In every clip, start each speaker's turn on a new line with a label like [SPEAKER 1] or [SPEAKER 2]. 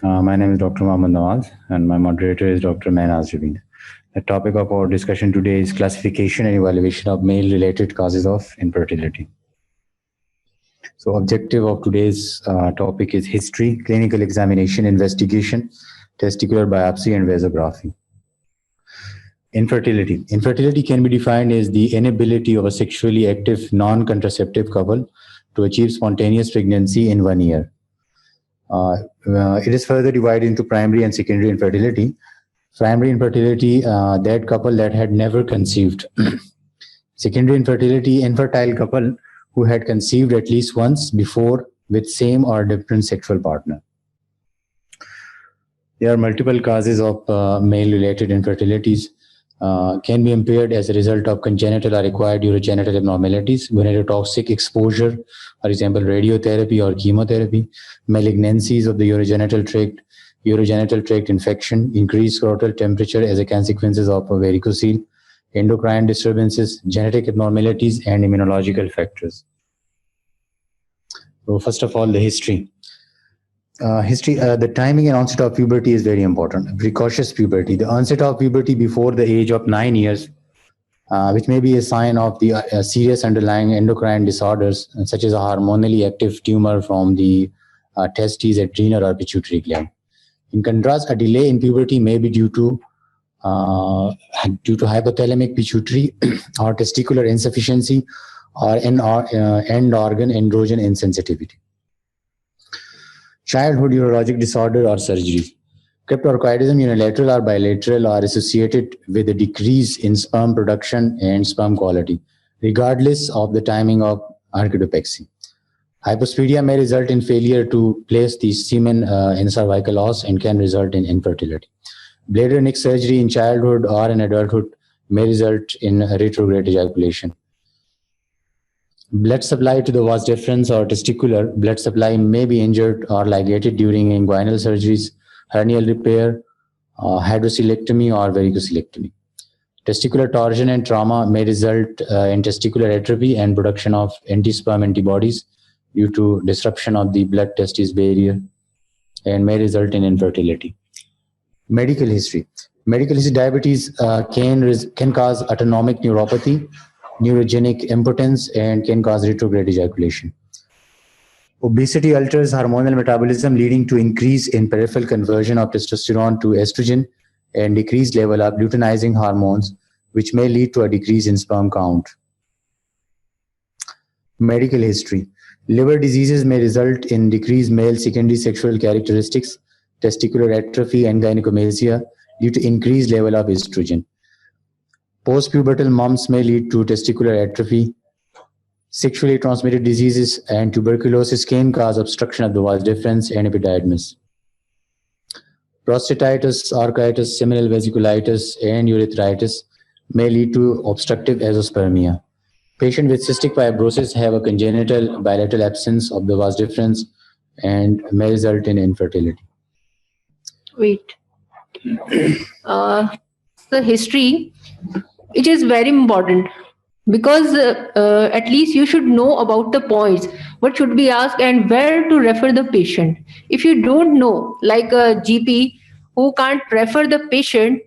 [SPEAKER 1] My name is Dr. Mohammad Nawaz, and my moderator is Dr. Mehnaz Javeen. The topic of our discussion today is classification and evaluation of male-related causes of infertility. So, objective of today's topic is history, clinical examination, investigation, testicular biopsy, and vasography. Infertility. Infertility can be defined as the inability of a sexually active non-contraceptive couple to achieve spontaneous pregnancy in 1 year. It is further divided into primary and secondary infertility. Primary infertility, that couple that had never conceived. Secondary infertility, infertile couple who had conceived at least once before with same or different sexual partner. There are multiple causes of male-related infertilities. Can be impaired as a result of congenital or acquired urogenital abnormalities, gonatotoxic exposure, for example, radiotherapy or chemotherapy, malignancies of the urogenital tract infection, increased scrotal temperature as a consequences of a varicocele, endocrine disturbances, genetic abnormalities, and immunological factors. So first of all, the history. The timing and onset of puberty is very important. Precocious puberty, the onset of puberty before the age of 9 years, which may be a sign of the serious underlying endocrine disorders, such as a hormonally active tumor from the testes, adrenal, or pituitary gland. In contrast, a delay in puberty may be due to hypothalamic pituitary or testicular insufficiency or end organ androgen insensitivity. Childhood urologic disorder or surgery. Cryptorchidism, unilateral or bilateral, are associated with a decrease in sperm production and sperm quality, regardless of the timing of archaeopexy. Hypospedia may result in failure to place the semen in cervical os and can result in infertility. Bladder neck surgery in childhood or in adulthood may result in retrograde ejaculation. Blood supply to the vas deferens or testicular blood supply may be injured or ligated during inguinal surgeries, hernial repair, hydrocelectomy, or varicocelectomy. Testicular torsion and trauma may result in testicular atrophy and production of anti-sperm antibodies due to disruption of the blood-testis barrier and may result in infertility. Medical history. Medical history, diabetes can cause autonomic neuropathy, neurogenic impotence, and can cause retrograde ejaculation. Obesity alters hormonal metabolism, leading to increase in peripheral conversion of testosterone to estrogen and decreased level of luteinizing hormones, which may lead to a decrease in sperm count. Medical history. Liver diseases may result in decreased male secondary sexual characteristics, testicular atrophy, and gynecomastia due to increased level of estrogen. Postpubertal mumps may lead to testicular atrophy. Sexually transmitted diseases and tuberculosis can cause obstruction of the vas deferens and epididymis. Prostatitis, architis, seminal vesiculitis, and urethritis may lead to obstructive azoospermia. Patients with cystic fibrosis have a congenital bilateral absence of the vas deferens and may result in infertility.
[SPEAKER 2] Wait. The history, it is very important because at least you should know about the points, what should be asked and where to refer the patient. If you don't know, like a GP who can't refer the patient,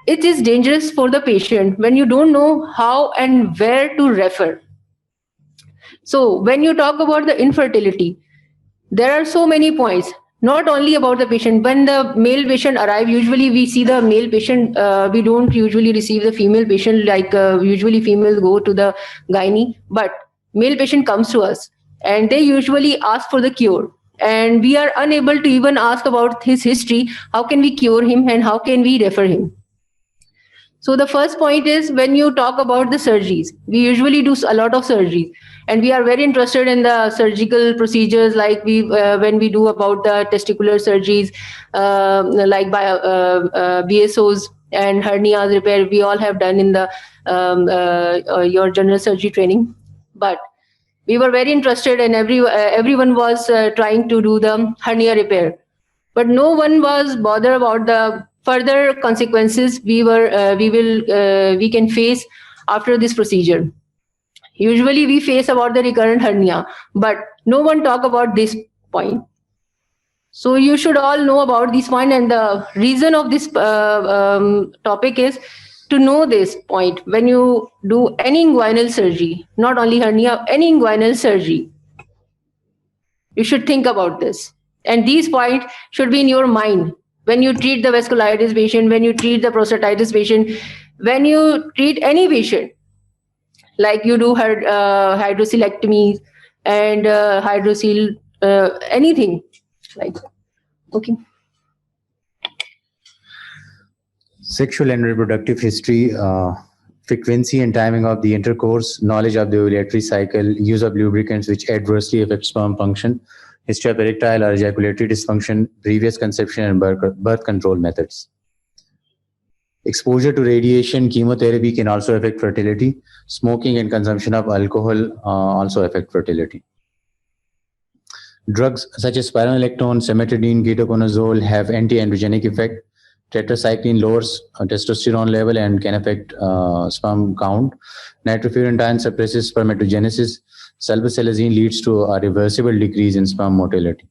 [SPEAKER 2] it is dangerous for the patient when you don't know how and where to refer. So when you talk about the infertility, there are so many points. Not only about the patient. When the male patient arrive, usually we see the male patient. We don't usually receive the female patient. Like usually females go to the gynae, but male patient comes to us and they usually ask for the cure. And we are unable to even ask about his history. How can we cure him and how can we refer him? So the first point is when you talk about the surgeries, we usually do a lot of surgeries. And we are very interested in the surgical procedures, like when we do about the testicular surgeries, like by BSOs and hernias repair, we all have done in the your general surgery training. But we were very interested, and everyone was trying to do the hernia repair, but no one was bothered about the further consequences we can face after this procedure. Usually we face about the recurrent hernia, but no one talk about this point. So you should all know about this point, and the reason of this topic is to know this point. When you do any inguinal surgery, not only hernia, any inguinal surgery, you should think about this. And these points should be in your mind when you treat the vasculitis patient, when you treat the prostatitis patient, when you treat any patient, like you do hydrocelectomies and hydrocele, anything like that. Okay.
[SPEAKER 1] Sexual and reproductive history, frequency and timing of the intercourse, knowledge of the ovulatory cycle, use of lubricants which adversely affect sperm function, history of erectile or ejaculatory dysfunction, previous conception and birth control methods. Exposure to radiation, chemotherapy can also affect fertility. Smoking and consumption of alcohol also affect fertility. Drugs such as spironolactone, cimetidine, ketoconazole have anti-androgenic effect. Tetracycline lowers testosterone level and can affect sperm count. Nitrofurantoin suppresses spermatogenesis. Sulfasalazine leads to a reversible decrease in sperm motility.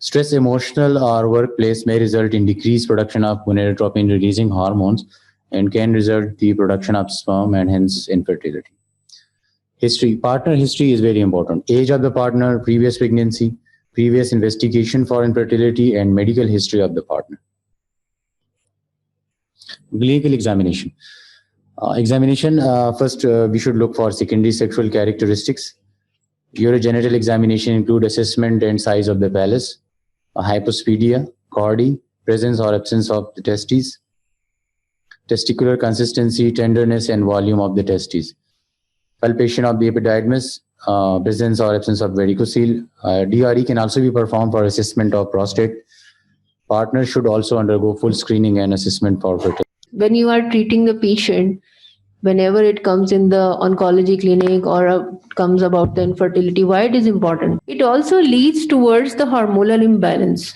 [SPEAKER 1] Stress, emotional or workplace may result in decreased production of gonadotropin releasing hormones and can result the production of sperm and hence infertility. History, partner history is very important. Age of the partner, previous pregnancy, previous investigation for infertility, and medical history of the partner. Clinical examination. First, we should look for secondary sexual characteristics. Urogenital examination include assessment and size of the phallus, hypospedia, chordae, presence or absence of the testes, testicular consistency, tenderness, and volume of the testes. Palpation of the epididymis, presence or absence of varicocele. DRE can also be performed for assessment of prostate. Partners should also undergo full screening and assessment for fertility.
[SPEAKER 2] When you are treating the patient, whenever it comes in the oncology clinic or comes about the infertility, why it is important? It also leads towards the hormonal imbalance.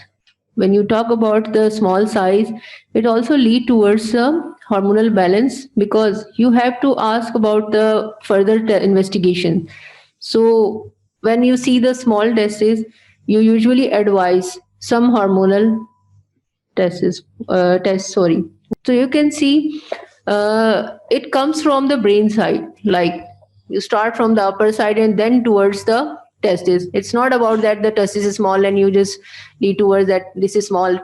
[SPEAKER 2] When you talk about the small size, it also leads towards the hormonal balance because you have to ask about the further investigation. So when you see the small testes, you usually advise some hormonal tests. So you can see it comes from the brain side, like you start from the upper side and then towards the testes. It's not about that the testis is small and you just lead towards that this is small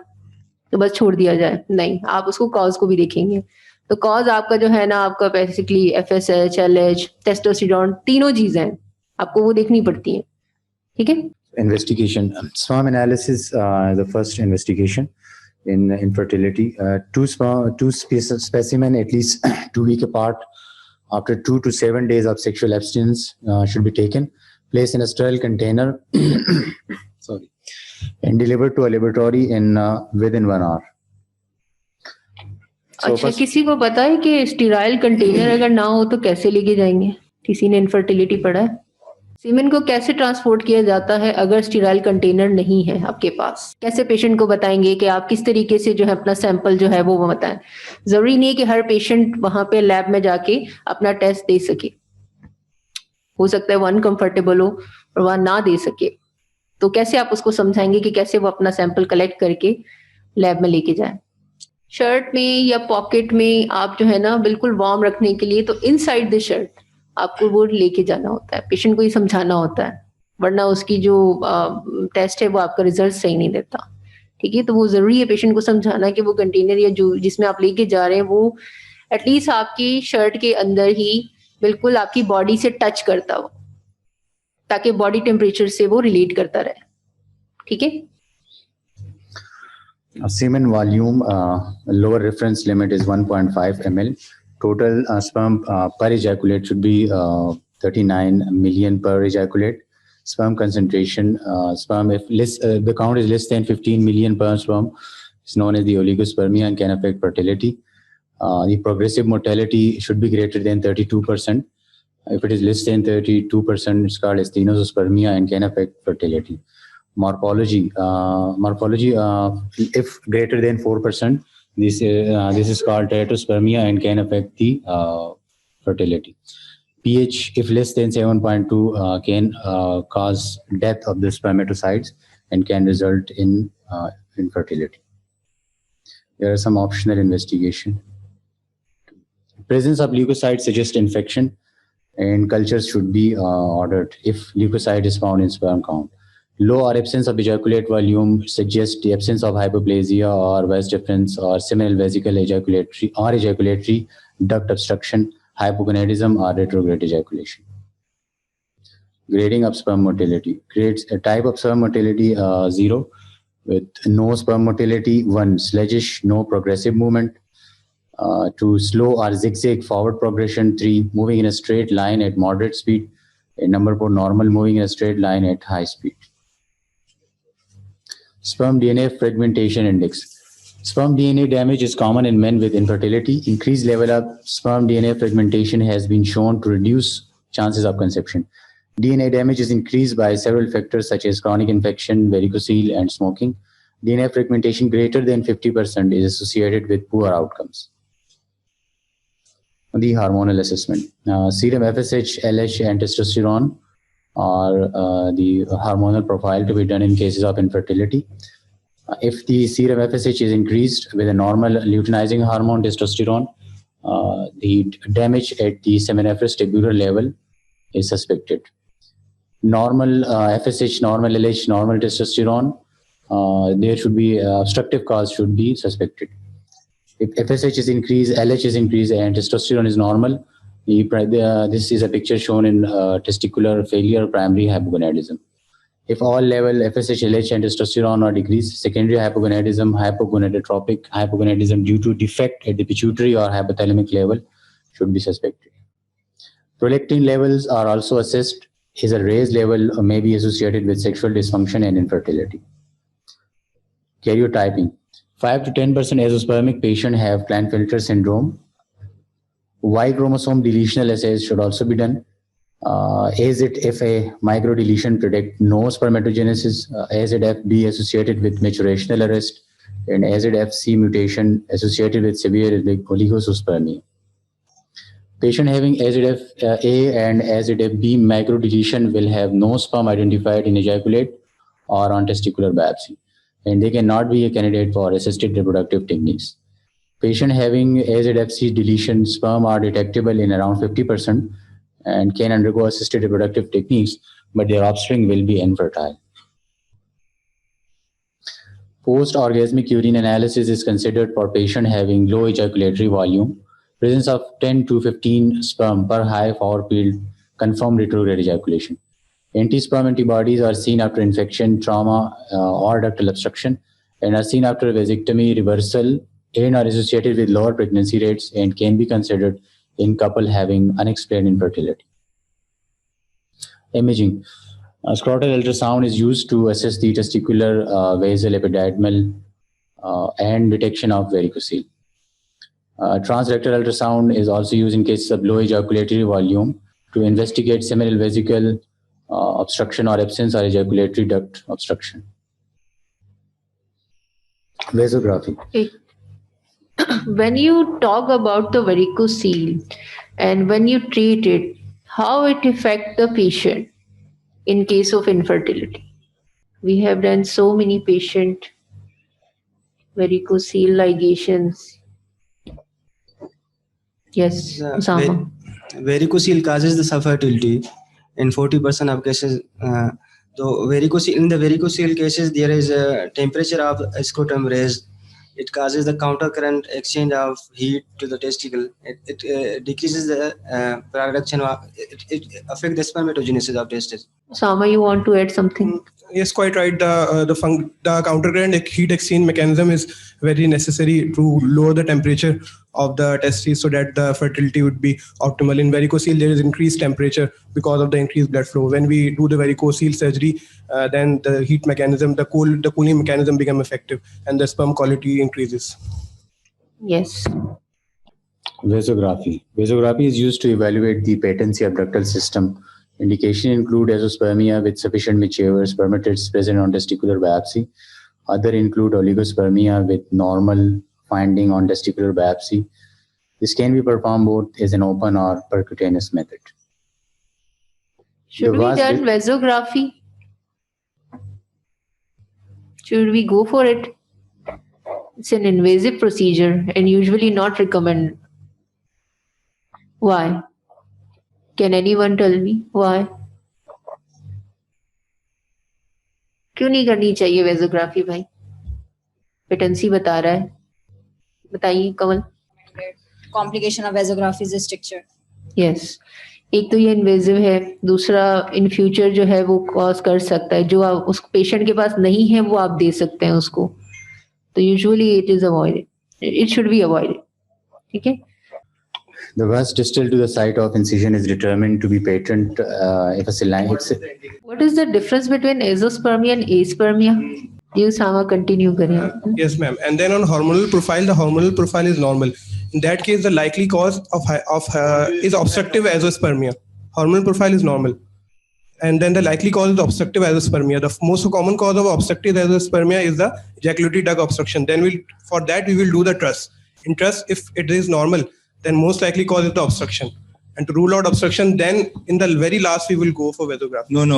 [SPEAKER 2] तो बस छोड़ दिया जाए, नहीं, आप उसको cause को भी देखेंगे. तो कॉज आपका जो है ना, आपका बेसिकली FSH, LH, टेस्टोस्टेरोन, तीनों चीजें हैं, आपको वो देखनी पड़ती हैं. ठीक है.
[SPEAKER 1] Investigation. Sperm analysis, the first investigation in infertility. Two specimen at least 2 weeks apart after 2 to 7 days of sexual abstinence should be taken, placed in a sterile container sorry, and delivered to a laboratory in within 1 hour.
[SPEAKER 2] So अच्छा, किसी को पता है कि sterile container अगर ना हो तो कैसे लेके जाएंगे? किसी ने इनफर्टिलिटी पढ़ा है? सीमेन को कैसे ट्रांसपोर्ट किया जाता है अगर स्टीराइल कंटेनर नहीं है आपके पास? कैसे पेशेंट को बताएंगे कि आप किस तरीके से जो है अपना सैंपल जो है वो बताएं? जरूरी नहीं है कि हर पेशेंट वहां पे लैब में जाके अपना टेस्ट दे सके. हो सकता है वन कंफर्टेबल हो और वह ना दे सके, तो कैसे आप उसको समझाएंगे कि कैसे वो अपना सैंपल कलेक्ट करके लैब में लेके जाए? शर्ट में या पॉकेट में आप जो है ना बिल्कुल वार्म रखने के लिए, तो इनसाइड द शर्ट आपको वो लेके जाना होता है, पेशेंट को ये समझाना होता है, वरना उसकी जो टेस्ट है वो आपका रिजल्ट सही नहीं देता. ठीक है, तो वो जरूरी है पेशेंट को समझाना कि वो कंटेनर या जो जिसमें आप लेके जा रहे हैं वो एटलीस्ट आपकी शर्ट के अंदर ही बिल्कुल आपकी बॉडी से टच करता हो, ताकि बॉडी टेम्परेचर से वो रिलेट करता रहे. ठीक है.
[SPEAKER 1] Semen volume, lower reference limit is 1.5 ml. Total sperm per ejaculate should be 39 million per ejaculate. Sperm concentration, sperm if the count is less than 15 million per sperm, is known as the oligospermia and can affect fertility. The progressive mortality should be greater than 32%. If it is less than 32%, it's called asthenospermia and can affect fertility. Morphology, if greater than 4%, this is called teratospermia and can affect the fertility. pH, if less than 7.2, can cause death of the spermatocytes and can result in infertility. There are some optional investigation. Presence of leukocytes suggests infection, and cultures should be ordered if leukocyte is found in sperm count. Low or absence of ejaculate volume suggests the absence of hypoplasia or vas deferens or seminal vesicle ejaculatory duct obstruction, hypogonadism, or retrograde ejaculation. Grading of sperm motility creates a type of sperm motility 0 with no sperm motility, 1 sluggish, no progressive movement, 2 slow or zigzag forward progression, 3 moving in a straight line at moderate speed, and number 4 normal moving in a straight line at high speed. Sperm DNA fragmentation index. Sperm DNA damage is common in men with infertility. Increased level of sperm DNA fragmentation has been shown to reduce chances of conception. DNA damage is increased by several factors such as chronic infection, varicocele, and smoking. DNA fragmentation greater than 50% is associated with poor outcomes. The hormonal assessment. Serum FSH, LH, and testosterone are the hormonal profile to be done in cases of infertility. If the serum FSH is increased with a normal luteinizing hormone, testosterone, the damage at the seminiferous tubular level is suspected. Normal FSH, normal LH, normal testosterone, there should be obstructive cause should be suspected. If FSH is increased, LH is increased, and testosterone is normal, this is a picture shown in testicular failure, primary hypogonadism. If all level FSH, LH, and testosterone are decreased, secondary hypogonadism, hypogonadotropic hypogonadism due to defect at the pituitary or hypothalamic level should be suspected. Prolactin levels are also assessed. Is a raised level may be associated with sexual dysfunction and infertility. Karyotyping. 5 to 10% azoospermic patients have Klinefelter syndrome. Y chromosome deletional assays should also be done. AZFA microdeletion predict no spermatogenesis, AZFB associated with maturational arrest, and AZFC mutation associated with severe oligospermia. Patient having AZFA and AZFB microdeletion will have no sperm identified in ejaculate or on testicular biopsy, and they cannot be a candidate for assisted reproductive techniques. Patient having AZFC deletion sperm are detectable in around 50% and can undergo assisted reproductive techniques, but their offspring will be infertile. Post-orgasmic urine analysis is considered for patient having low ejaculatory volume. Presence of 10 to 15 sperm per high forward field confirm retrograde ejaculation. Anti-sperm antibodies are seen after infection, trauma, or ductal obstruction, and are seen after vasectomy reversal, and are associated with lower pregnancy rates and can be considered in couple having unexplained infertility. Imaging. Scrotal ultrasound is used to assess the testicular basal epididymal and detection of varicocele. Transrectal ultrasound is also used in cases of low ejaculatory volume to investigate seminal vesicle obstruction or absence or ejaculatory duct obstruction. Vasography.
[SPEAKER 2] Okay. When you talk about the varicocele and when you treat it, how it affects the patient in case of infertility? We have done so many patient varicocele ligations. Yes, Osama.
[SPEAKER 3] Varicocele causes the fertility in 40% of cases. In the varicocele cases, there is a temperature of scrotum raised. It causes the countercurrent exchange of heat to the testicle. It decreases the production of, it affects the spermatogenesis of testes.
[SPEAKER 2] Osama, you want to add something?
[SPEAKER 4] Yes, quite right. The countercurrent heat exchange mechanism is very necessary to lower the temperature of the testes so that the fertility would be optimal. In varicocele, there is increased temperature because of the increased blood flow. When we do the varicocele surgery, then the heat mechanism, the cooling mechanism become effective and the sperm quality increases.
[SPEAKER 2] Yes.
[SPEAKER 1] Vasography. Vasography is used to evaluate the patency of ductal system. Indication include azoospermia with sufficient mature spermatids present on testicular biopsy. Other include oligospermia with normal finding on testicular biopsy. This can be performed both as an open or percutaneous method.
[SPEAKER 2] Should we done vasography? Should we go for it? It's an invasive procedure and usually not recommended. Why? Can anyone tell me why? क्यों नहीं करनी चाहिए वेजोग्राफी भाई? Patency बता रहा है, बताइए कमल.
[SPEAKER 5] Complication of vasography is a stricture.
[SPEAKER 2] Yes, एक तो ये इन्वेजिव है, दूसरा इन फ्यूचर जो है वो कॉज कर सकता है, जो आप उस पेशेंट के पास नहीं है वो आप दे सकते हैं उसको. तो usually it is avoided, it should be avoided. ठीक है.
[SPEAKER 1] The vas distal to the site of incision is determined to be patent if a saline.
[SPEAKER 2] What is the difference between azoospermia and aspermia? You Sama continue करें.
[SPEAKER 4] Yes, ma'am. And then on hormonal profile, the hormonal profile is normal. In that case, the likely cause of is obstructive azoospermia. Hormonal profile is normal. And then the likely cause is obstructive azoospermia. The most common cause of obstructive azoospermia is the ejaculatory duct obstruction. Then for that we will do the truss. In truss, if it is normal, then most likely cause is the obstruction. And to rule out obstruction, then in the very last we will go for vasography.
[SPEAKER 6] No.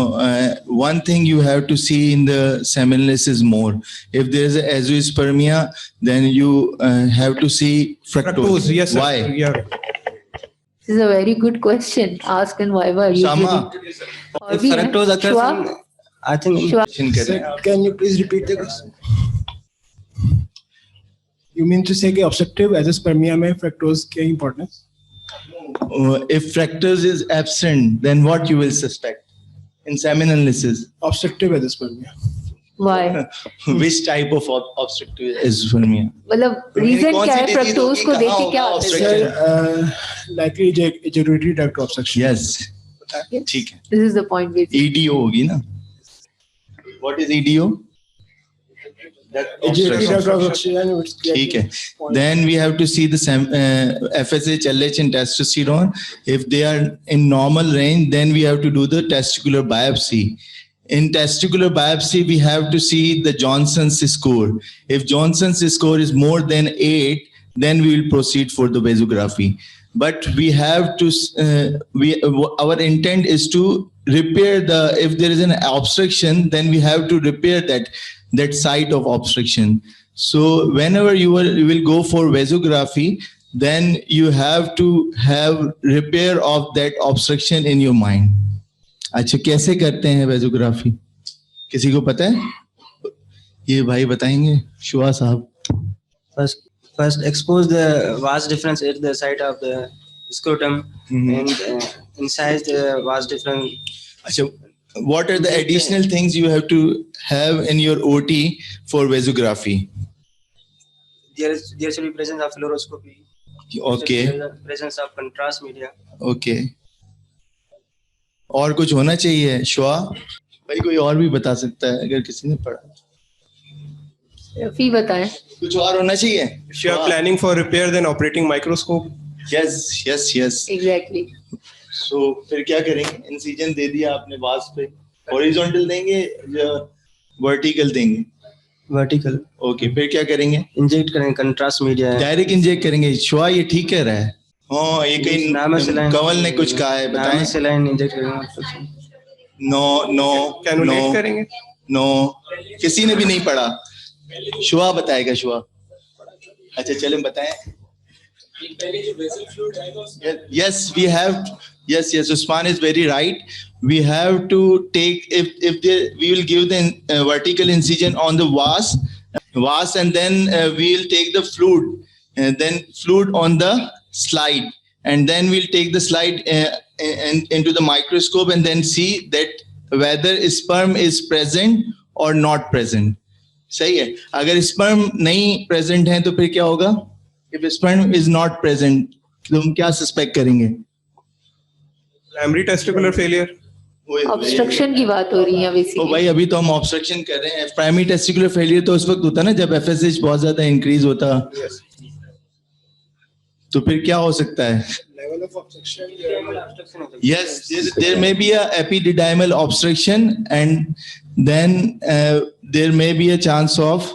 [SPEAKER 6] One thing you have to see in the seminal is more. If there is a azoospermia, then you have to see fructose.
[SPEAKER 4] Yes, sir.
[SPEAKER 6] Why?
[SPEAKER 4] Yeah.
[SPEAKER 2] This is a very good question. Ask and why were you?
[SPEAKER 6] Shama.
[SPEAKER 3] If fructose occurs, in, I think.
[SPEAKER 2] Shua.
[SPEAKER 7] Can you please repeat the question? You mean to say कि obstructive azoospermia में fructose की importance?
[SPEAKER 6] If fructose is absent, then what you will suspect in seminal lysis?
[SPEAKER 7] Obstructive azoospermia.
[SPEAKER 2] Why?
[SPEAKER 6] Which type of obstructive azoospermia?
[SPEAKER 2] मतलब reason क्या है? Fructose को देख के क्या होता है?
[SPEAKER 6] Obstruction.
[SPEAKER 7] Likely ejaculatory duct obstruction.
[SPEAKER 6] Yes. ठीक है.
[SPEAKER 2] This is the point basically.
[SPEAKER 6] EDO होगी ना? What is EDO?
[SPEAKER 7] Ejaculatory duct obstruction. which-
[SPEAKER 6] ठीक है. Then we have to see the FSH, LH and testosterone. If they are in normal range, then we have to do the testicular biopsy. In testicular biopsy, we have to see the Johnson's score. If Johnson's score is more than 8, then we will proceed for the vasography. But we have to, our intent is to repair if there is an obstruction, then we have to repair that site of obstruction. So whenever you will go for vasography, then you have to have repair of that obstruction in your mind. अच्छा कैसे करते हैं वेजोग्राफी? किसी को पता है? ये भाई बताएंगे शुआ साहब.
[SPEAKER 3] First expose the vas difference at the site of the scrotum and incise the vas difference.
[SPEAKER 6] अच्छा, what are the additional things you have to have in your OT for vasography?
[SPEAKER 3] There should be presence of fluoroscopy.
[SPEAKER 6] Okay.
[SPEAKER 3] There should be presence of contrast media.
[SPEAKER 6] Okay. और कुछ होना चाहिए शुआ? भाई कोई और भी बता सकता है अगर किसी ने पढ़ा.
[SPEAKER 2] रफी बताएं.
[SPEAKER 6] कुछ और होना चाहिए?
[SPEAKER 4] If you are planning for repair, then operating microscope.
[SPEAKER 6] Yes.
[SPEAKER 2] Exactly.
[SPEAKER 6] So फिर क्या करेंगे? इंसिजन दे दिया आपने वास पे. हॉरिजॉन्टल देंगे या वर्टिकल देंगे?
[SPEAKER 3] Vertical.
[SPEAKER 6] ओके, फिर क्या करेंगे?
[SPEAKER 3] Inject करेंगे contrast media.
[SPEAKER 6] डायरेक्ट इंजेक्ट करेंगे. शुआ ये ठीक कह रहा है. हाँ, ये कहीं
[SPEAKER 3] Namasaline.
[SPEAKER 6] कंवल ने कुछ कहा है, बताएं.
[SPEAKER 3] Namasaline inject करेंगे.
[SPEAKER 6] नो
[SPEAKER 4] Cannulate करेंगे.
[SPEAKER 6] नो, किसी ने भी नहीं पढ़ा. शुआ बताएगा. शुआ अच्छा चलें बताएं. Yes, we have. Yes, Usman is very right. We have to take we will give the vertical incision on the vas, and then we will take the fluid, then fluid on the slide, and then we'll take the slide into the microscope and then see that whether sperm is present or not present. सही है. अगर sperm नहीं present है तो फिर क्या होगा? If sperm is not present, तो हम क्या suspect करेंगे?
[SPEAKER 4] Primary testicular failure.
[SPEAKER 2] ऑब्स्ट्रक्शन की बात हो रही है
[SPEAKER 6] तो
[SPEAKER 2] बेसिकली.
[SPEAKER 6] भाई अभी तो हम ऑब्स्ट्रक्शन कर रहे हैं. प्राइमरी टेस्टिकुलर फेलियर तो उस वक्त होता है ना जब FSH बहुत ज्यादा इंक्रीज होता. तो फिर क्या हो सकता है?
[SPEAKER 7] Level of obstruction.
[SPEAKER 6] Yes, there may be a epididymal obstruction, and then there may be a chance of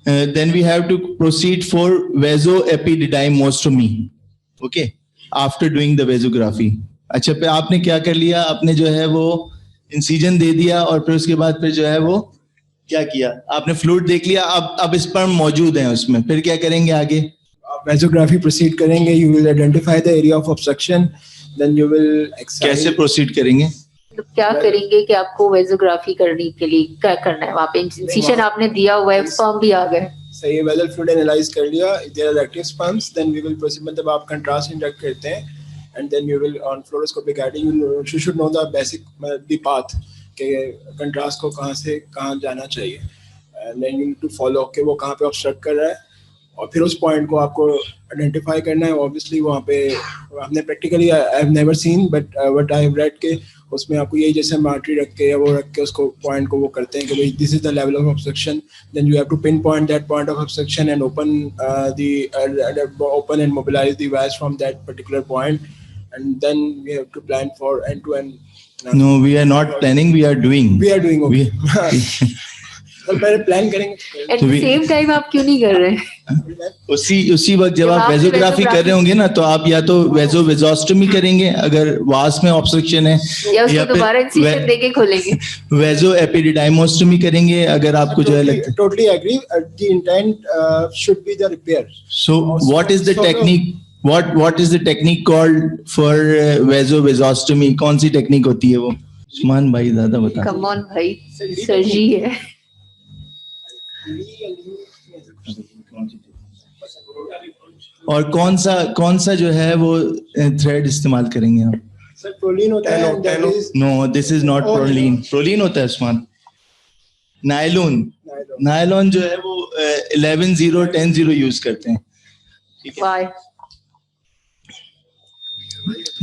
[SPEAKER 6] then we have to proceed for vasoepididymostomy. Okay, after doing the vasography. अच्छा, पे आपने क्या कर लिया? आपने जो है वो इंसिजन दे दिया और फिर उसके बाद फिर जो है वो क्या किया आपने? फ्लूइड देख लिया, अब स्पर्म मौजूद है उसमें, फिर क्या करेंगे आगे?
[SPEAKER 7] Vasography proceed करेंगे. You will identify the area of obstruction. Then you will excise.
[SPEAKER 6] कैसे प्रोसीड करेंगे?
[SPEAKER 2] तो क्या करेंगे कि आपको वेजोग्राफी करने के लिए क्या करना है? वहाँ पे इंसिशन आपने दिया हुआ है, स्पर्म भी आ गए.
[SPEAKER 7] सही है, वेजल फ्लूइड एनालाइज कर लिया. There are active sperms, then we will proceed. मतलब आप कंट्रास्ट इंजेक्ट करते हैं and then you will on fluoroscopic guiding you should know the basic the path के कंट्रास्ट को कहाँ से कहाँ जाना चाहिए and then you need to follow कि वो कहाँ पे ऑब्स्ट्रक्ट कर रहा है और फिर उस पॉइंट को आपको आइडेंटिफाई करना है. ऑब्वियसली वहाँ पे हमने practically I have never seen but what I have read के उसमें आपको यही जैसे मार्टरी रख के या वो रख के उसको पॉइंट को वो करते हैं कि भाई this is the level of obstruction. Then you have to pinpoint that point of obstruction and open and mobilize the vas from that particular point and then we have to plan for end to end.
[SPEAKER 6] No, we are not planning, we are doing.
[SPEAKER 7] We are doing okay. तो पहले plan करेंगे.
[SPEAKER 2] At the same time आप क्यों नहीं कर रहे हैं?
[SPEAKER 6] उसी वक्त जब आप वेजोग्राफी कर रहे होंगे ना तो आप या तो वेजोस्टोमी करेंगे अगर वास में ऑब्स्ट्रक्शन है,
[SPEAKER 2] या उसको दोबारा इंसिशन देके खोलेंगे.
[SPEAKER 6] वेजो एपिडिडाइमोस्टोमी करेंगे अगर आपको जो है लगता है.
[SPEAKER 7] Totally agree. The intent should be the repair.
[SPEAKER 6] So what is the technique? What is the technique called for vesostomy? कौन सी टेक्निक होती है वो? उस्मान भाई ज्यादा बता.
[SPEAKER 2] कम ऑन भाई, सर्जी है.
[SPEAKER 6] और कौन सा जो है वो थ्रेड इस्तेमाल करेंगे आप?
[SPEAKER 7] सर प्रोलीन होता है.
[SPEAKER 6] No, this is not prolene. Prolene होता है उस्मान. नायलॉन जो है वो 11-0-10-0 यूज करते हैं.
[SPEAKER 2] Why?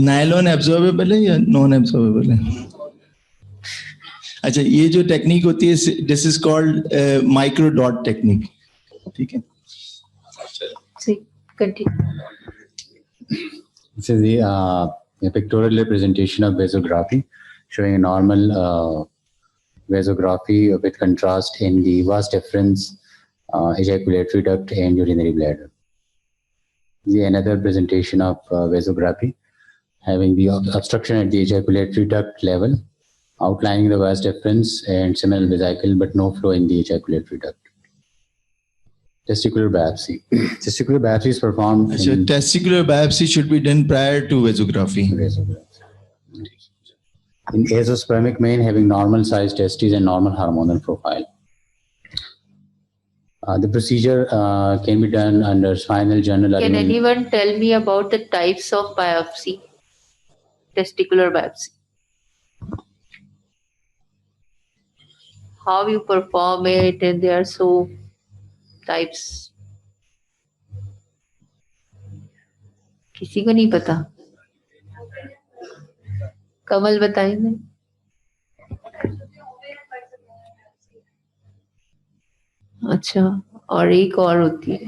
[SPEAKER 6] नायलॉन एब्जॉर्बेबल है या नॉन एब्जॉर्बेबल है? अच्छा, ये जो टेक्निक होती है this is called micro dot technique. ठीक है.
[SPEAKER 1] This is the pictorial representation of vasography, showing a normal vasography with contrast in the vas deferens, ejaculatory duct, and urinary bladder. This is another presentation of vasography, having the obstruction at the ejaculatory duct level, outlining the vas deferens and seminal vesicle, but no flow in the ejaculatory duct. Testicular biopsy. Testicular biopsy is performed.
[SPEAKER 6] So testicular biopsy should be done prior to vasography.
[SPEAKER 1] In azoospermic male having normal sized testes and normal hormonal profile. The procedure can be done under spinal journal.
[SPEAKER 2] Can anyone tell me about the types of biopsy? Testicular biopsy. How you perform it, and there are so types. किसी को नहीं पता? कमल बताएंगे. अच्छा, और एक और होती है.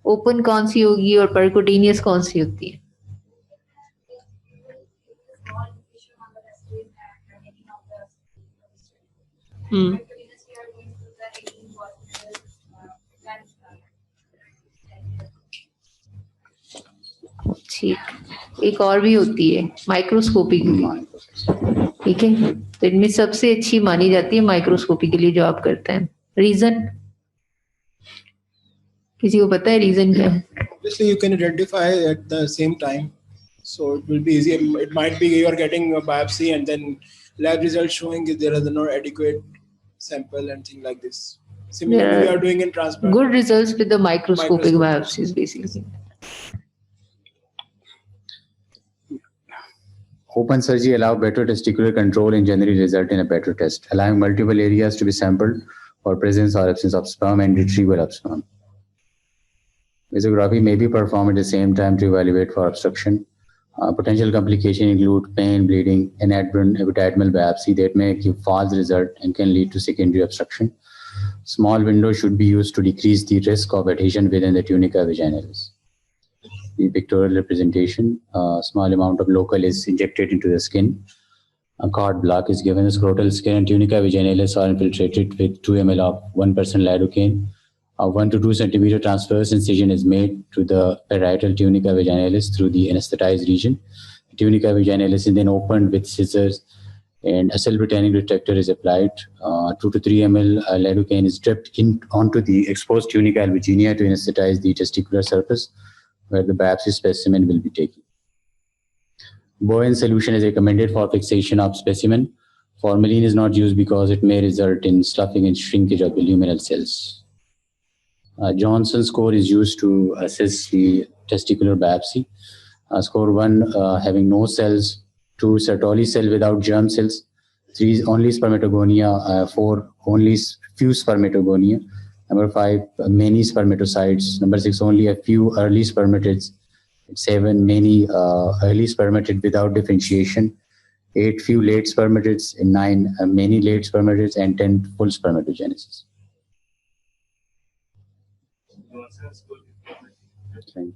[SPEAKER 2] ओपन कौन सी होगी और परक्यूटेनियस कौन सी होती है? ठीक. एक और भी होती है माइक्रोस्कोपी के लिए. ठीक है, तो इनमें सबसे अच्छी मानी जाती है माइक्रोस्कोपी के लिए जो आप करते हैं. रीजन किसी को पता है रीजन क्या है?
[SPEAKER 7] Obviously you can identify at the same time, so it will be easy. It might be you are getting a biopsy and then lab results showing that there is no adequate sample and things like this. Similarly, we are doing in transplant.
[SPEAKER 2] Good results with the microscopic biopsies basically.
[SPEAKER 1] Open surgery allow better testicular control and generally result in a better test, allowing multiple areas to be sampled for presence or absence of sperm and retrieval of sperm. Vasography may be performed at the same time to evaluate for obstruction. Potential complications include pain, bleeding, and epididymal biopsy that may give false result and can lead to secondary obstruction. Small window should be used to decrease the risk of adhesion within the tunica vaginalis. The pictorial representation, a small amount of local is injected into the skin. A cord block is given. The scrotal skin and tunica vaginalis are infiltrated with 2 ml of 1% lidocaine. A 1 to 2 centimeter transverse incision is made to the parietal tunica vaginalis through the anesthetized region. The tunica vaginalis is then opened with scissors and a cell-retaining detector is applied. 2 to 3 ml lidocaine is dripped onto the exposed tunica albuginea to anesthetize the testicular surface where the biopsy specimen will be taken. Bowen solution is recommended for fixation of specimen. Formalin is not used because it may result in sloughing and shrinkage of the luminal cells. Johnson score is used to assess the testicular biopsy. Score 1 having no cells, 2 Sertoli cell without germ cells, 3 only spermatogonia, 4 only few spermatogonia, number 5 many spermatocytes, number 6 only a few early spermatids, 7 many early spermatid without differentiation, 8 few late spermatids, and 9 many late spermatids, and 10 full spermatogenesis. Thank you.